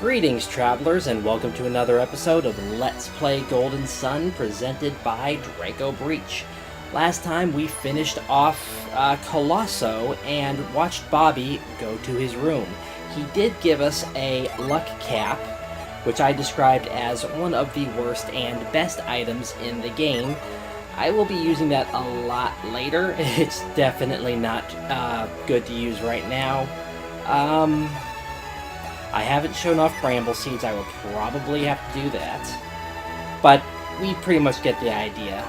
Greetings, travelers, and welcome to another episode of Let's Play Golden Sun, presented by Draco Breach. Last time we finished off Colosso and watched Babi go to his room. He did give us a luck cap, which I described as one of the worst and best items in the game. I will be using that a lot later. It's definitely not good to use right now. I haven't shown off bramble seeds. I will probably have to do that. But we pretty much get the idea.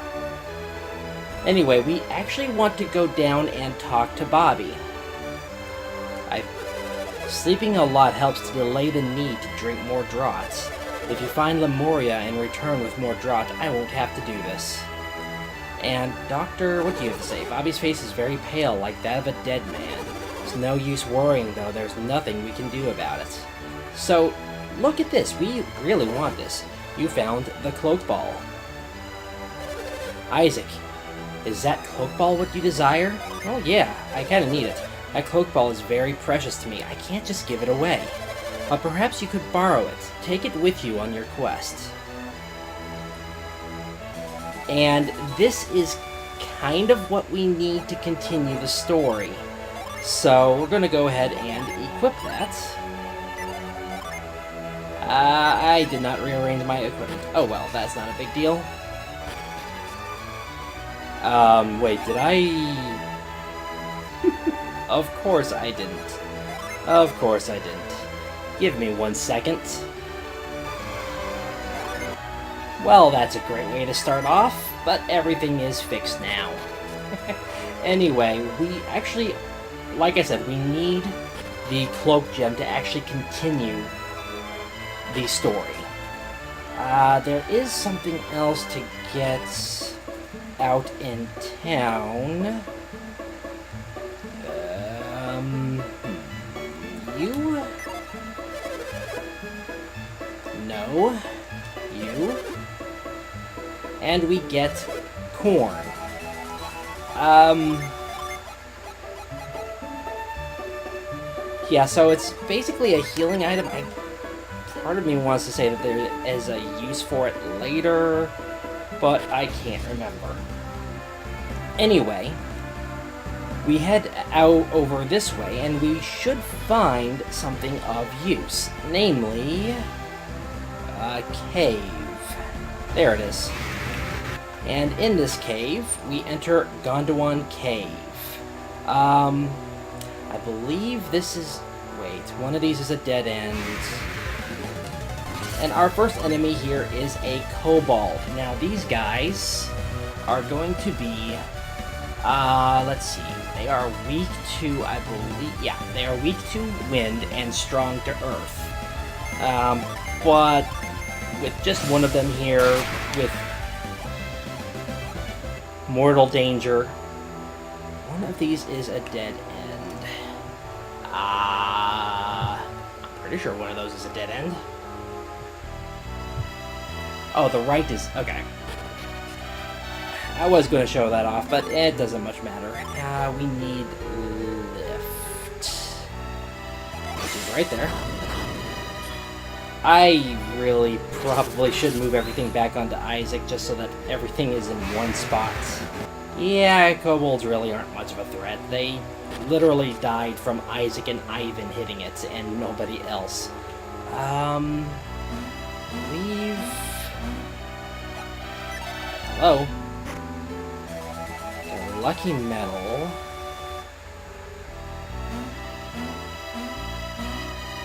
Anyway, we actually want to go down and talk to Babi. Sleeping a lot helps to delay the need to drink more draughts. If you find Lemuria and return with more draught, I won't have to do this. And, Doctor, what do you have to say? Babi's face is very pale, like that of a dead man. It's no use worrying, though. There's nothing we can do about it. So, look at this. We really want this. You found the cloak ball. Isaac, is that cloak ball what you desire? Oh yeah, I kinda need it. That cloak ball is very precious to me. I can't just give it away. But perhaps you could borrow it. Take it with you on your quest. And this is kind of what we need to continue the story. So we're going to go ahead and equip that. I did not rearrange my equipment. Oh well, that's not a big deal. Wait, did I... Of course I didn't. Of course I didn't. Give me 1 second. Well, that's a great way to start off, but everything is fixed now. Anyway, we actually, like I said, we need the cloak gem to actually continue the story. There is something else to get out in town. You? No. You? And we get corn. Yeah, so it's basically a healing item. Part of me wants to say that there is a use for it later, but I can't remember. Anyway, we head out over this way, and we should find something of use, namely a cave. There it is. And in this cave, we enter Gondwan Cave. I believe this is... Wait, one of these is a dead end. And our first enemy here is a kobold. Now, these guys are going to be... let's see. They are weak to, I believe... Yeah, they are weak to wind and strong to earth. But with just one of them here, with mortal danger, one of these is a dead end. I'm pretty sure one of those is a dead end. Oh, the right is... Okay. I was going to show that off, but it doesn't much matter. We need lift. Which is right there. I really probably should move everything back onto Isaac just so that everything is in one spot. Yeah, kobolds really aren't much of a threat. They literally died from Isaac and Ivan hitting it, and nobody else. Leave... Hello? Lucky metal.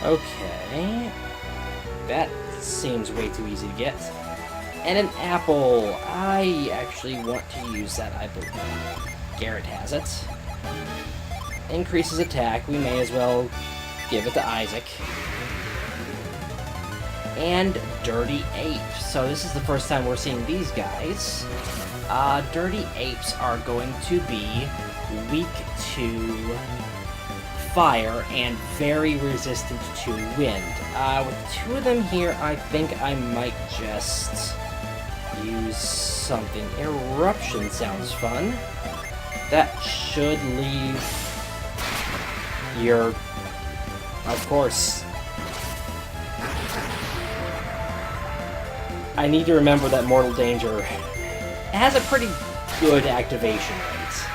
Okay. That seems way too easy to get. And an apple. I actually want to use that, I believe. Garet has it. Increases attack. We may as well give it to Isaac. And Dirty Ape. So this is the first time we're seeing these guys. Dirty Apes are going to be weak to fire and very resistant to wind. With two of them here, I think I might just use something. Eruption sounds fun. That should leave your, of course, I need to remember that Mortal Danger has a pretty good activation rate.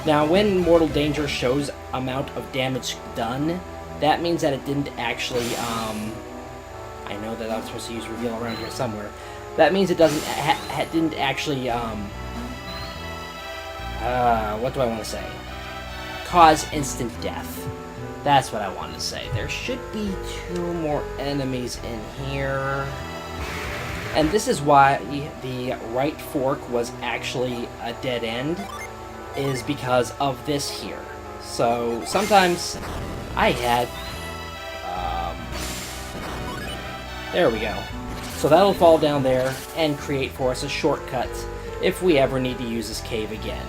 Now, when Mortal Danger shows amount of damage done, that means that it didn't actually, I know that I'm supposed to use reveal around here somewhere. That means it didn't actually, what do I want to say? Cause instant death. That's what I wanted to say. There should be 2 more enemies in here. And this is why the right fork was actually a dead end, is because of this here. So sometimes I had... there we go. So that'll fall down there and create for us a shortcut if we ever need to use this cave again.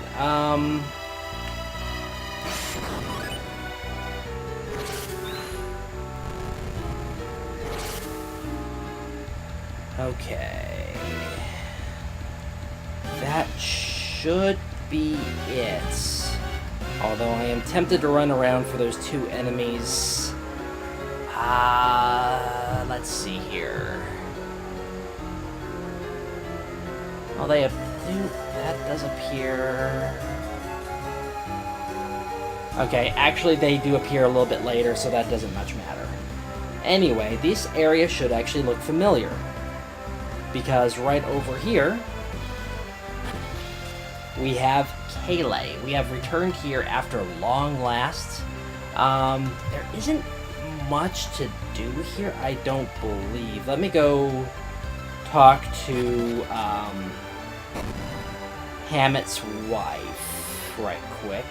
Okay. That should be it. Although I am tempted to run around for those 2 enemies. Let's see here. Oh, they have... that does appear... Okay, actually they do appear a little bit later, so that doesn't much matter. Anyway, this area should actually look familiar. Because right over here, we have Kale. We have returned here after long last. There isn't much to do here, I don't believe. Let me go talk to Hammett's wife right quick.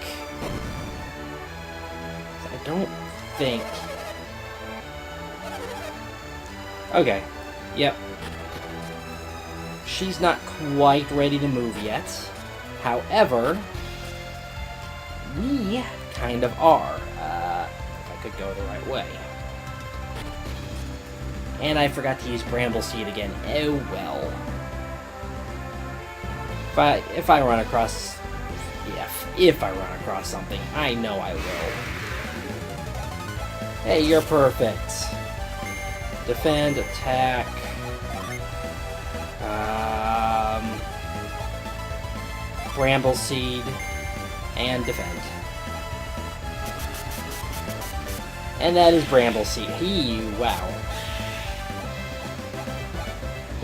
I don't think... Okay, yep. She's not quite ready to move yet. However, we kind of are. If I could go the right way. And I forgot to use Bramble Seed again. Oh well. If I run across... yeah, if I run across something, I know I will. Hey, you're perfect. Defend, attack... Bramble Seed, and defend. And that is Bramble Seed. Wow.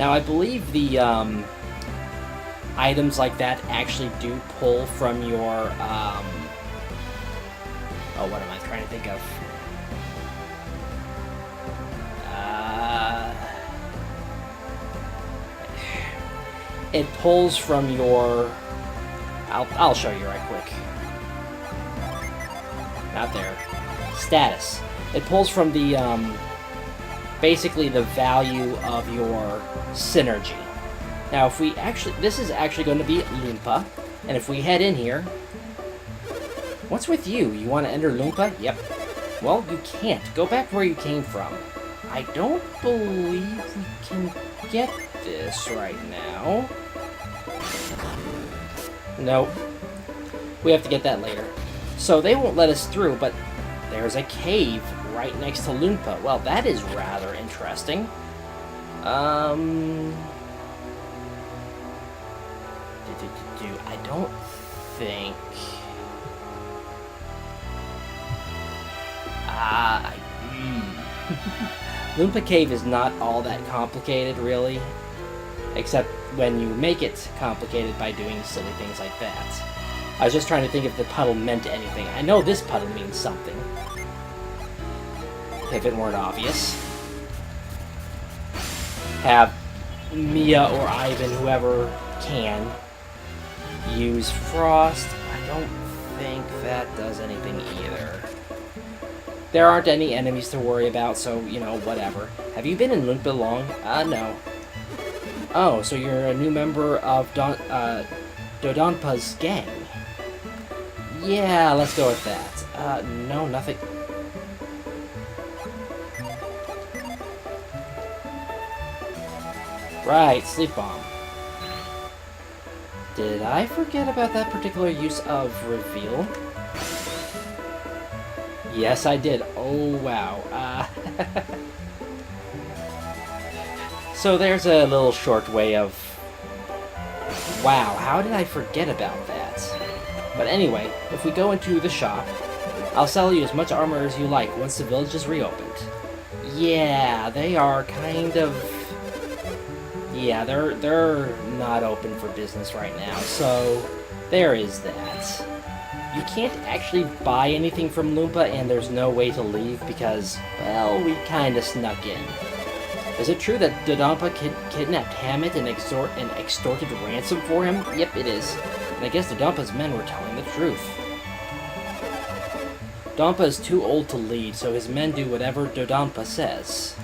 Now, I believe the items like that actually do pull from your... oh, what am I trying to think of? It pulls from your... I'll show you right quick. Not there. Status. It pulls from the, basically the value of your synergy. Now, if we actually... this is actually going to be Lunpa. And if we head in here... what's with you? You want to enter Lunpa? Yep. Well, you can't. Go back where you came from. I don't believe we can get this right now. Nope. We have to get that later. So they won't let us through, but there's a cave right next to Lunpa. Well, that is rather interesting. I don't think... Lunpa Cave is not all that complicated, really. Except when you make it complicated by doing silly things like that. I was just trying to think if the puddle meant anything. I know this puddle means something. If it weren't obvious. Have Mia or Ivan, whoever can, use Frost. I don't think that does anything either. There aren't any enemies to worry about, so, you know, whatever. Have you been in Lunpa long? No. Oh, so you're a new member of Dodonpa's gang. Yeah, let's go with that. No, nothing. Right, Sleep Bomb. Did I forget about that particular use of Reveal? Yes, I did. Oh, wow. So there's a little short way of... Wow, how did I forget about that? But anyway, if we go into the shop, I'll sell you as much armor as you like once the village is reopened. Yeah, they are kind of... Yeah, they're not open for business right now, so there is that. You can't actually buy anything from Lunpa, and there's no way to leave because, well, we kinda snuck in. Is it true that Dodonpa kidnapped Hammett and extorted ransom for him? Yep, it is. And I guess Dodonpa's men were telling the truth. Dodonpa is too old to lead, so his men do whatever Dodonpa says.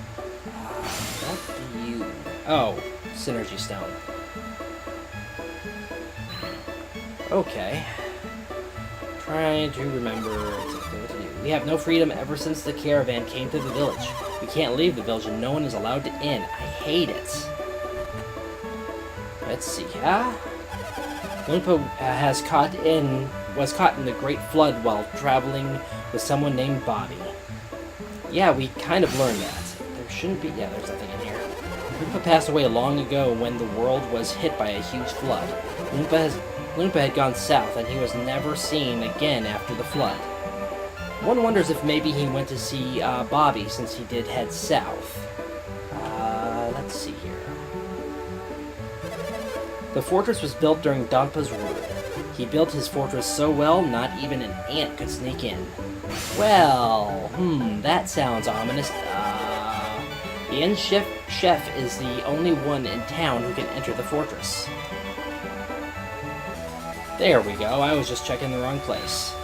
What do you... Oh, Synergy Stone. Okay. Trying to remember exactly what to do. We have no freedom ever since the caravan came to the village. We can't leave the village and no one is allowed to in. I hate it. Let's see, Lunpa was caught in the Great Flood while traveling with someone named Babi. Yeah, we kind of learned that. There shouldn't be... Yeah, there's nothing in here. Lunpa passed away long ago when the world was hit by a huge flood. Lunpa had gone south, and he was never seen again after the flood. One wonders if maybe he went to see Babi, since he did head south. Let's see here. The fortress was built during Donpa's rule. He built his fortress so well, not even an ant could sneak in. Well, that sounds ominous. The inn chef is the only one in town who can enter the fortress. There we go, I was just checking the wrong place.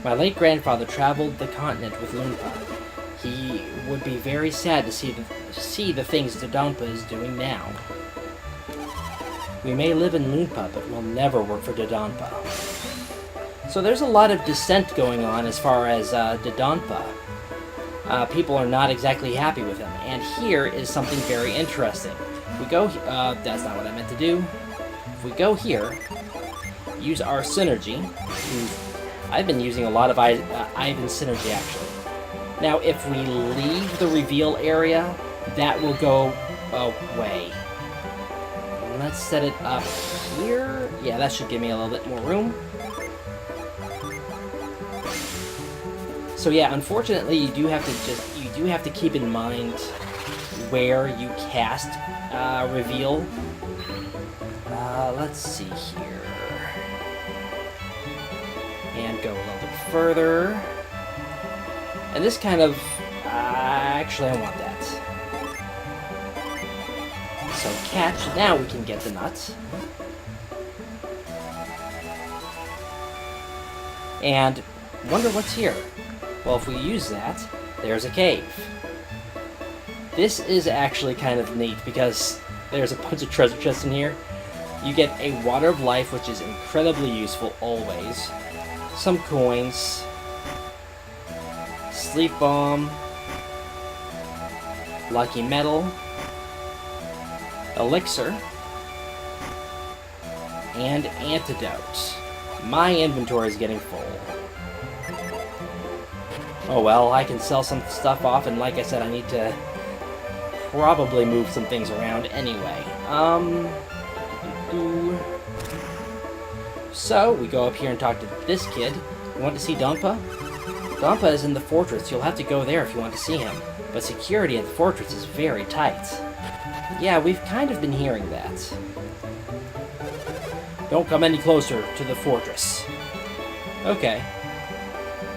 My late grandfather traveled the continent with Lunpa. He would be very sad to see the things Dodonpa is doing now. We may live in Lunpa, but we'll never work for Dodonpa. So there's a lot of dissent going on as far as Dodonpa. People are not exactly happy with him. And here is something very interesting. We go... that's not what I meant to do. If we go here, use our synergy. I've been using a lot of Ivan's synergy, actually. Now, if we leave the reveal area, that will go away. Let's set it up here. Yeah, that should give me a little bit more room. So yeah, unfortunately, you do have to keep in mind where you cast reveal. Let's see here, and go a little bit further. And this kind of actually, I want that. So catch. Now we can get the nuts. And wonder what's here. Well, if we use that, there's a cave. This is actually kind of neat because there's a bunch of treasure chests in here. You get a Water of Life, which is incredibly useful always. Some coins. Sleep Bomb. Lucky Metal. Elixir. And Antidote. My inventory is getting full. Oh well, I can sell some stuff off, and like I said, I need to probably move some things around anyway. So, we go up here and talk to this kid. You want to see Donpa? Donpa is in the fortress. You'll have to go there if you want to see him. But security at the fortress is very tight. Yeah, we've kind of been hearing that. Don't come any closer to the fortress. Okay.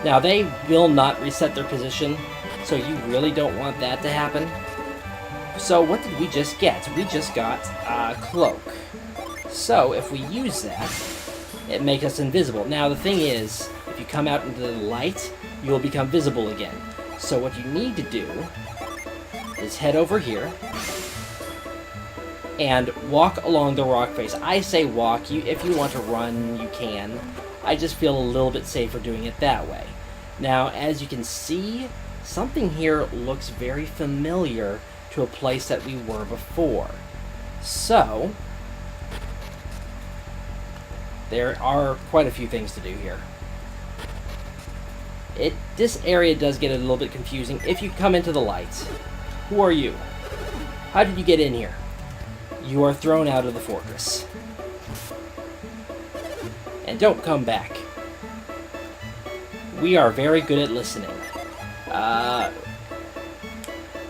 Now, they will not reset their position, so you really don't want that to happen. So, what did we just get? We just got Cloak. So, if we use that, it makes us invisible. Now, the thing is, if you come out into the light, you will become visible again. So, what you need to do is head over here and walk along the rock face. I say walk. If you want to run, you can. I just feel a little bit safer doing it that way. Now, as you can see, something here looks very familiar to a place that we were before. So, there are quite a few things to do here. This area does get a little bit confusing if you come into the light. Who are you? How did you get in here? You are thrown out of the fortress. And don't come back. We are very good at listening.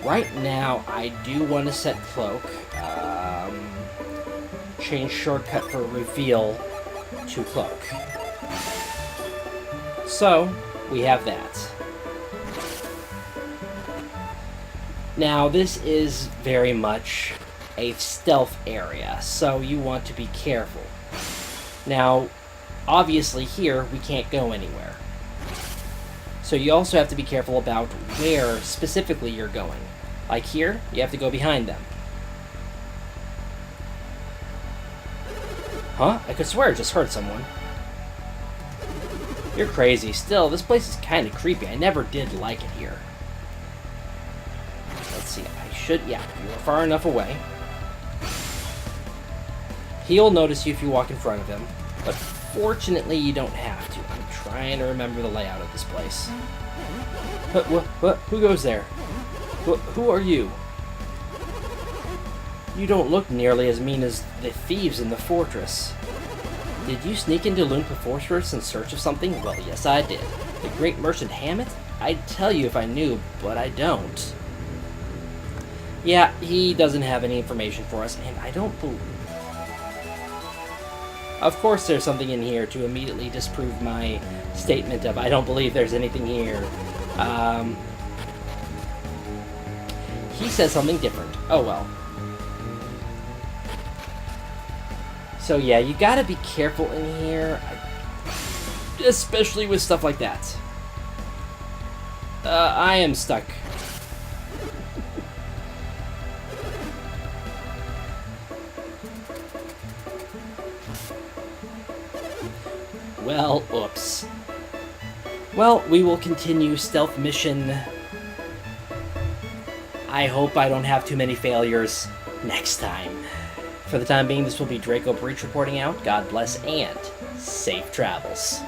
Right now, I do want to set Cloak. Change shortcut for reveal to Cloak. So, we have that. Now, this is very much a stealth area, so you want to be careful. Now, obviously here, we can't go anywhere. So you also have to be careful about where specifically you're going. Like here, you have to go behind them. Huh? I could swear I just heard someone. You're crazy. Still, this place is kind of creepy. I never did like it here. Let's see. Yeah, you are far enough away. He'll notice you if you walk in front of him, but fortunately you don't have to. I'm trying to remember the layout of this place. What? Who goes there? Who are you? You don't look nearly as mean as the thieves in the fortress. Did you sneak into Lunpa Fortress in search of something? Well, yes, I did. The great merchant Hammett? I'd tell you if I knew, but I don't. Yeah, he doesn't have any information for us, and I don't believe... Of course there's something in here to immediately disprove my statement of I don't believe there's anything here. He says something different. Oh well. So yeah, you gotta be careful in here, especially with stuff like that. I am stuck. Well, oops. Well, we will continue stealth mission. I hope I don't have too many failures next time. For the time being, this will be Draco Breach reporting out. God bless and safe travels.